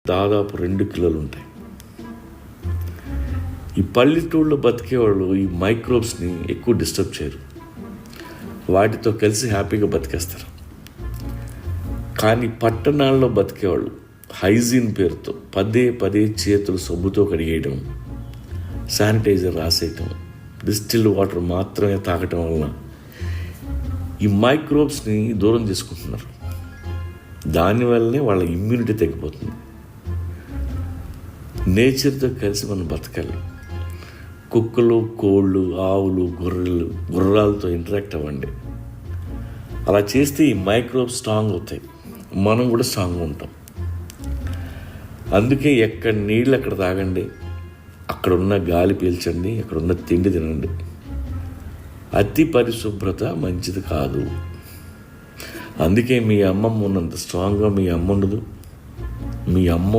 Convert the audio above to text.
దాదాపు 2 కిలోలు ఉంటాయి. ఈ పల్లెటూళ్ళు బతికేవాళ్ళు ఈ మైక్రోబ్స్ని ఎక్కువ డిస్టర్బ్ చేయరు, వాటితో కలిసి హ్యాపీగా బతికేస్తారు. కానీ పట్టణాల్లో బతికేవాళ్ళు హైజీన్ పేరుతో పదే చేతులు సబ్బుతో కడిగేయడం, శానిటైజర్ రాసేయటం, డిస్టిల్డ్ వాటర్ మాత్రమే తాగటం వలన ఈ మైక్రోబ్స్ని దూరం చేసుకుంటున్నారు. దానివల్లనే వాళ్ళ ఇమ్యూనిటీ తగ్గిపోతుంది. నేచర్తో కలిసి మనం బతకాలి. కుక్కలు, కోళ్ళు, ఆవులు, గుర్రాలతో ఇంటరాక్ట్ అవ్వండి. అలా చేస్తే ఈ మైక్రోబ్స్ స్ట్రాంగ్ అవుతాయి, మనం కూడా స్ట్రాంగ్గా ఉంటాం. అందుకే ఎక్కడ నీళ్ళు అక్కడ తాగండి, అక్కడున్న గాలి పీల్చండి, అక్కడున్న తిండి తినండి. అతి పరిశుభ్రత మంచిది కాదు. అందుకే మీ అమ్మమ్మ ఉన్నంత స్ట్రాంగ్గా మీ అమ్మ ఉండదు. మీ అమ్మ